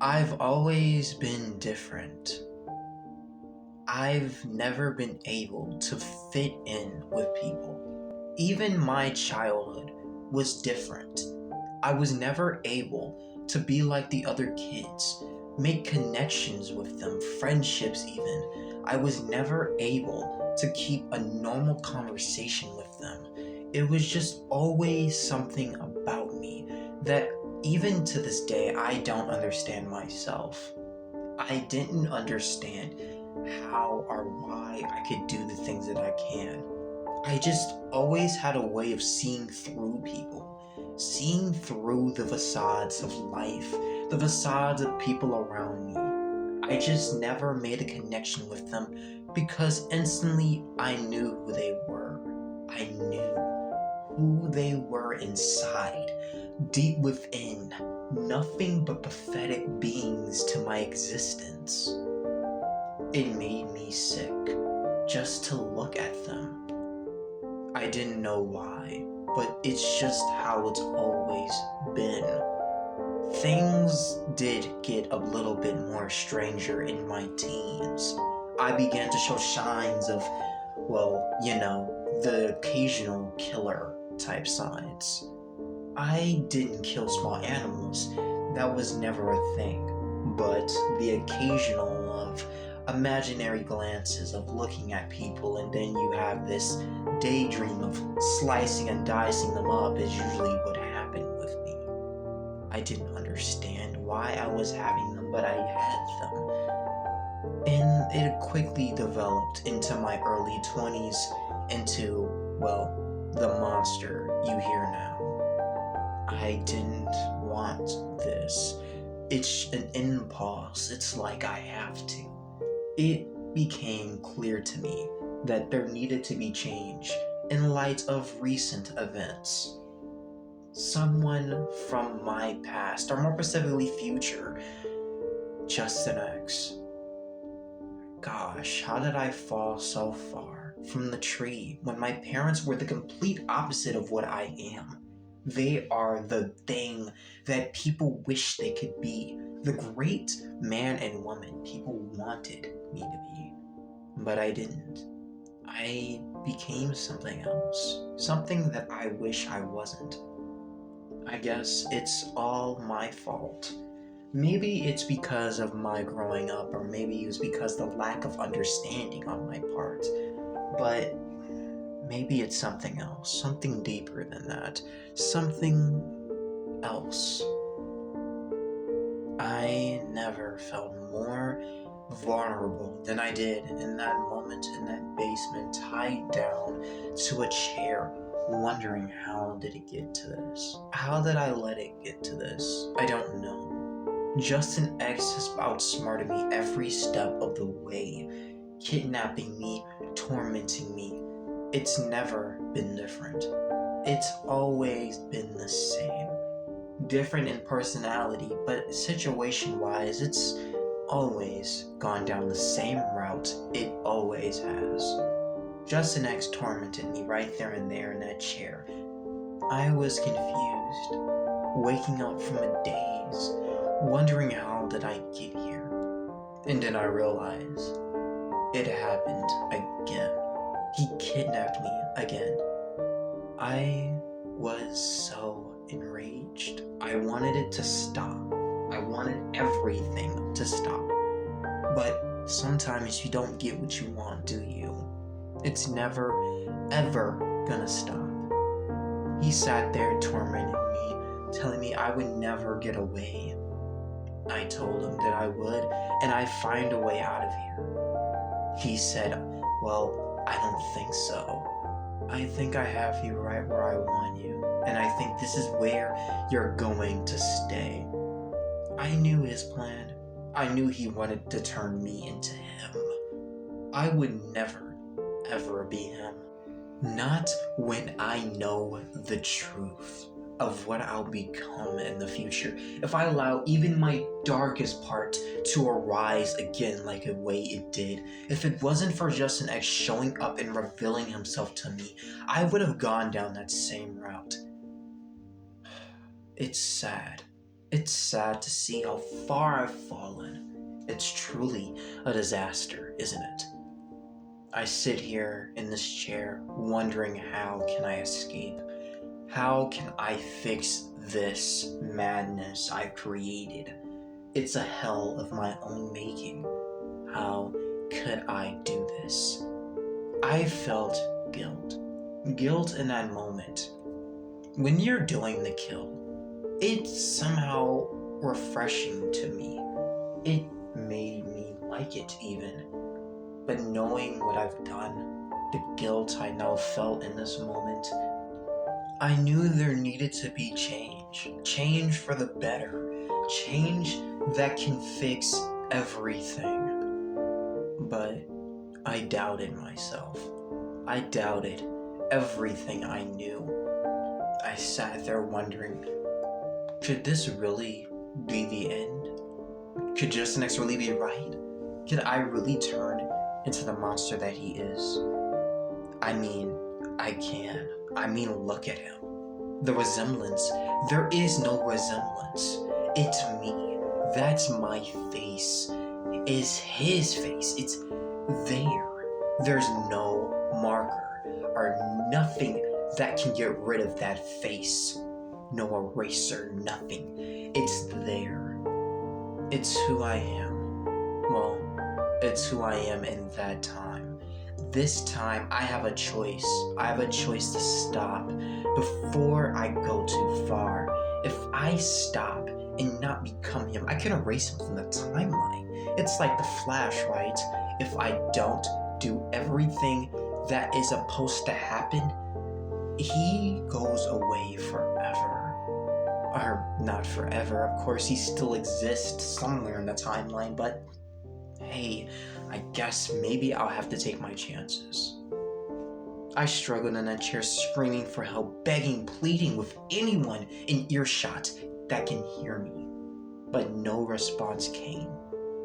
I've always been different. I've never been able to fit in with people. Even my childhood was different. I was never able to be like the other kids, make connections with them, friendships even. I was never able to keep a normal conversation with them. It was just always something about me that even to this day I don't understand myself. I didn't understand how or why I could do the things that I can. I just always had a way of seeing through people, seeing through the facades of life, the facades of people around me. I just never made a connection with them because instantly I knew who they were. I knew who they were inside, deep within, nothing but pathetic beings to my existence. It made me sick just to look at them. I didn't know why, but it's just how it's always been. Things did get a little bit more stranger in my teens. I began to show signs of, the occasional killer type signs. I didn't kill small animals, that was never a thing, but the occasional of imaginary glances of looking at people and then you have this daydream of slicing and dicing them up is usually what happened with me. I didn't understand why I was having them, but I had them. And it quickly developed into my early 20s into, the monster you hear now. I didn't want this. It's an impulse. It's like I have to. It became clear to me that there needed to be change in light of recent events. Someone from my past, or more specifically future, Justin X. Gosh, how did I fall so far from the tree when my parents were the complete opposite of what I am? They are the thing that people wish they could be, the great man and woman people wanted me to be, but I didn't. I became something else, something that I wish I wasn't. I guess it's all my fault. Maybe it's because of my growing up, or maybe it was because the lack of understanding on my part, but maybe it's something else, something deeper than that, something else. I never felt more vulnerable than I did in that moment in that basement, tied down to a chair, wondering how did it get to this? How did I let it get to this? I don't know. Justin X has outsmarted me every step of the way, kidnapping me, tormenting me. It's never been different. It's always been the same. Different in personality, but situation-wise, it's always gone down the same route it always has. Justin X tormented me right there and there in that chair. I was confused, waking up from a daze, wondering how did I get here. And then I realized it happened again. He kidnapped me again. I was so enraged. I wanted it to stop. I wanted everything to stop. But sometimes you don't get what you want, do you? It's never, ever gonna stop. He sat there tormenting me, telling me I would never get away. I told him that I would, and I'd find a way out of here. He said, I don't think so. I think I have you right where I want you, and I think this is where you're going to stay. I knew his plan. I knew he wanted to turn me into him. I would never, ever be him. Not when I know the truth of what I'll become in the future. If I allow even my darkest part to arise again like a way it did, if it wasn't for Justin X showing up and revealing himself to me, I would have gone down that same route. It's sad. It's sad to see how far I've fallen. It's truly a disaster, isn't it? I sit here in this chair wondering, how can I escape? How can I fix this madness I've created? It's a hell of my own making. How could I do this? I felt guilt. Guilt in that moment. When you're doing the kill, it's somehow refreshing to me. It made me like it even. But knowing what I've done, the guilt I now felt in this moment, I knew there needed to be change. Change for the better. Change that can fix everything. But I doubted myself. I doubted everything I knew. I sat there wondering, could this really be the end? Could Justin X really be right? Could I really turn into the monster that he is? I mean, I can. Look at him. The resemblance. There is no resemblance. It's me. That's my face. Is his face. It's there. There's no marker or nothing that can get rid of that face. No eraser, nothing. It's there. It's who I am. Well, it's who I am in that time. This time, I have a choice. I have a choice to stop before I go too far. If I stop and not become him, I can erase him from the timeline. It's like the Flash, right? If I don't do everything that is supposed to happen, he goes away forever. Or not forever, of course, he still exists somewhere in the timeline, but hey, I guess maybe I'll have to take my chances. I struggled in that chair, screaming for help, begging, pleading with anyone in earshot that can hear me. But no response came.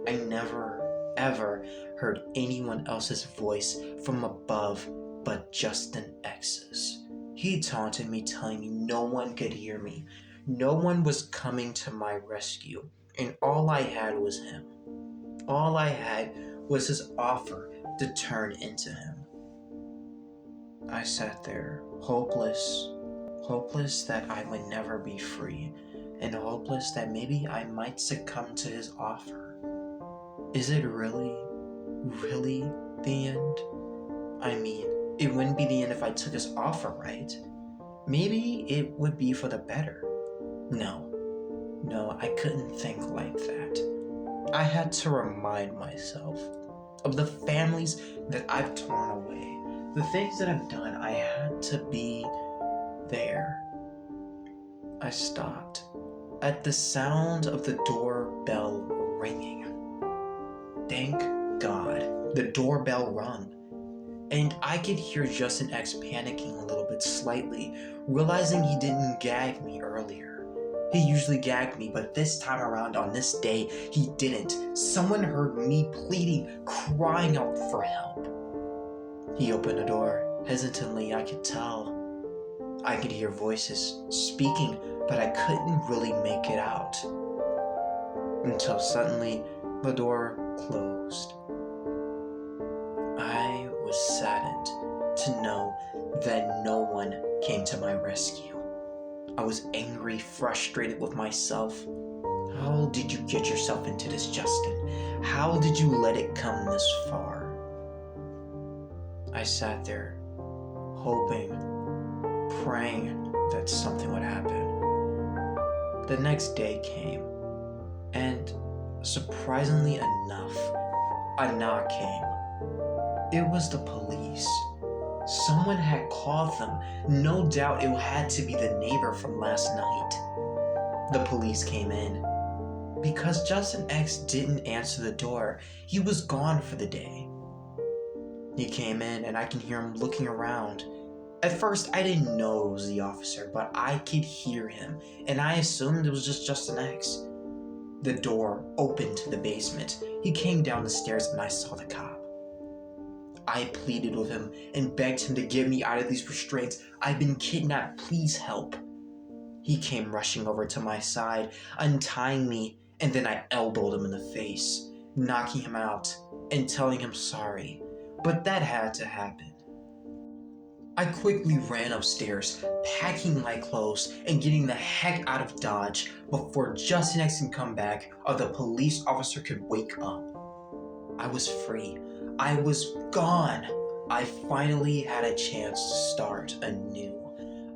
I never, ever heard anyone else's voice from above but Justin X's. He taunted me, telling me no one could hear me. No one was coming to my rescue, and all I had was him. All I had was his offer to turn into him. I sat there, hopeless that I would never be free, and hopeless that maybe I might succumb to his offer. Is it really the end? I mean, it wouldn't be the end if I took his offer, right? Maybe it would be for the better. No, I couldn't think like that. I had to remind myself of the families that I've torn away, the things that I've done. I had to be there. I stopped at the sound of the doorbell ringing. Thank God, the doorbell rung, and I could hear Justin X panicking a little bit slightly, realizing he didn't gag me earlier. He usually gagged me, but this time around, on this day, he didn't. Someone heard me pleading, crying out for help. He opened the door. Hesitantly, I could tell. I could hear voices speaking, but I couldn't really make it out. Until suddenly, the door closed. I was saddened to know that no one came to my rescue. I was angry, frustrated with myself. How did you get yourself into this, Justin? How did you let it come this far? I sat there, hoping, praying that something would happen. The next day came, and surprisingly enough, a knock came. It was the police. Someone had called them. No doubt it had to be the neighbor from last night. The police came in. Because Justin X didn't answer the door, he was gone for the day. He came in and I can hear him looking around. At first, I didn't know it was the officer, but I could hear him, and I assumed it was just Justin X. The door opened to the basement. He came down the stairs and I saw the cop. I pleaded with him and begged him to get me out of these restraints. I've been kidnapped, please help. He came rushing over to my side, untying me, and then I elbowed him in the face, knocking him out and telling him sorry. But that had to happen. I quickly ran upstairs, packing my clothes and getting the heck out of Dodge before Justin X could come back or the police officer could wake up. I was free. I was gone. I finally had a chance to start anew.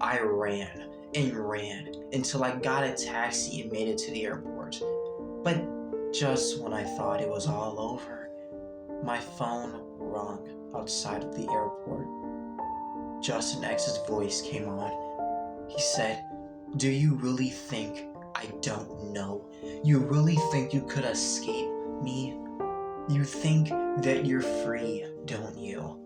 I ran and ran until I got a taxi and made it to the airport. But just when I thought it was all over, my phone rung outside of the airport. Justin X's voice came on. He said, "Do you really think I don't know? You really think you could escape me? You think that you're free, don't you?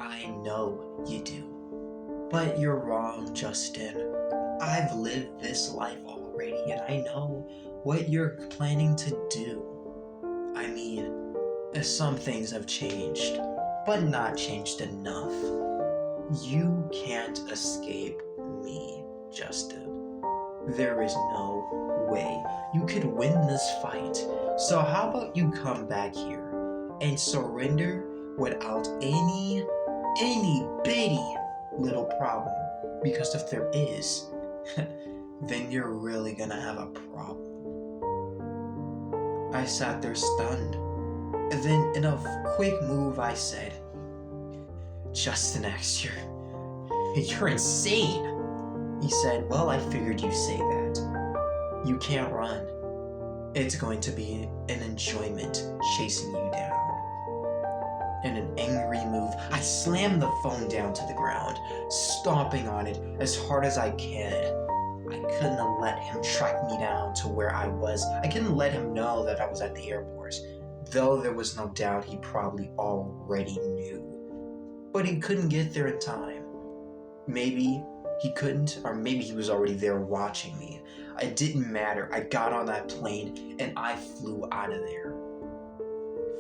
I know you do. But you're wrong, Justin. I've lived this life already and I know what you're planning to do. I mean, some things have changed, but not changed enough. You can't escape me, Justin. There is no way you could win this fight. So how about you come back here and surrender without any bitty little problem? Because if there is, then you're really gonna have a problem." I sat there stunned. And then in a quick move I said, "Justin X, you're insane." He said, "Well, I figured you'd say that. You can't run. It's going to be an enjoyment chasing you down." In an angry move, I slammed the phone down to the ground, stomping on it as hard as I could. I couldn't have let him track me down to where I was. I couldn't let him know that I was at the airport, though there was no doubt he probably already knew. But he couldn't get there in time. Maybe he couldn't, or maybe he was already there watching me. It didn't matter. I got on that plane and I flew out of there.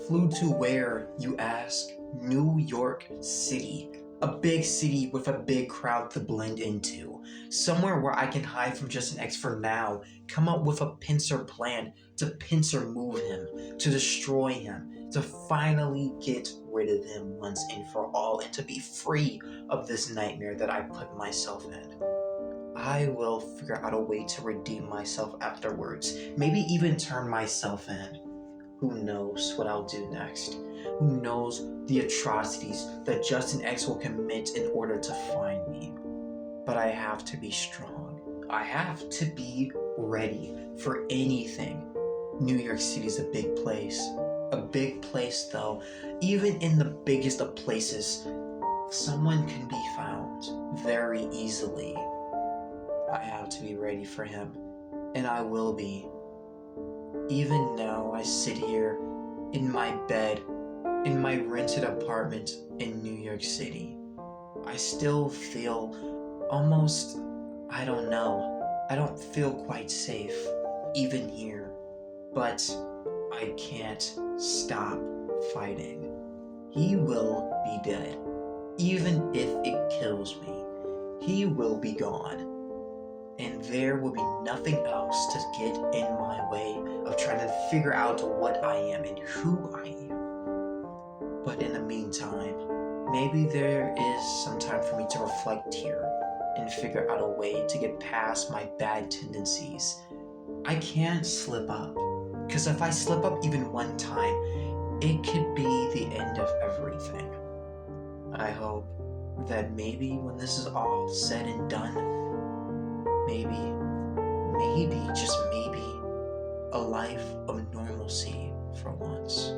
Flew to where, you ask? New York City. A big city with a big crowd to blend into. Somewhere where I can hide from Justin X for now, come up with a pincer plan to pincer move him, to destroy him, to finally get rid of him once and for all, and to be free of this nightmare that I put myself in. I will figure out a way to redeem myself afterwards, maybe even turn myself in. Who knows what I'll do next? Who knows the atrocities that Justin X will commit in order to find me? But I have to be strong. I have to be ready for anything. New York City is a big place. A big place though. Even in the biggest of places, someone can be found very easily. I have to be ready for him, and I will be. Even now, I sit here in my bed in my rented apartment in New York City. I still feel almost, I don't feel quite safe, even here. But I can't stop fighting. He will be dead. Even if it kills me, he will be gone. And there will be nothing else to get in my way of trying to figure out what I am and who I am. But in the meantime, maybe there is some time for me to reflect here and figure out a way to get past my bad tendencies. I can't slip up, because if I slip up even one time, it could be the end of everything. I hope that maybe when this is all said and done, maybe, just maybe, a life of normalcy for once.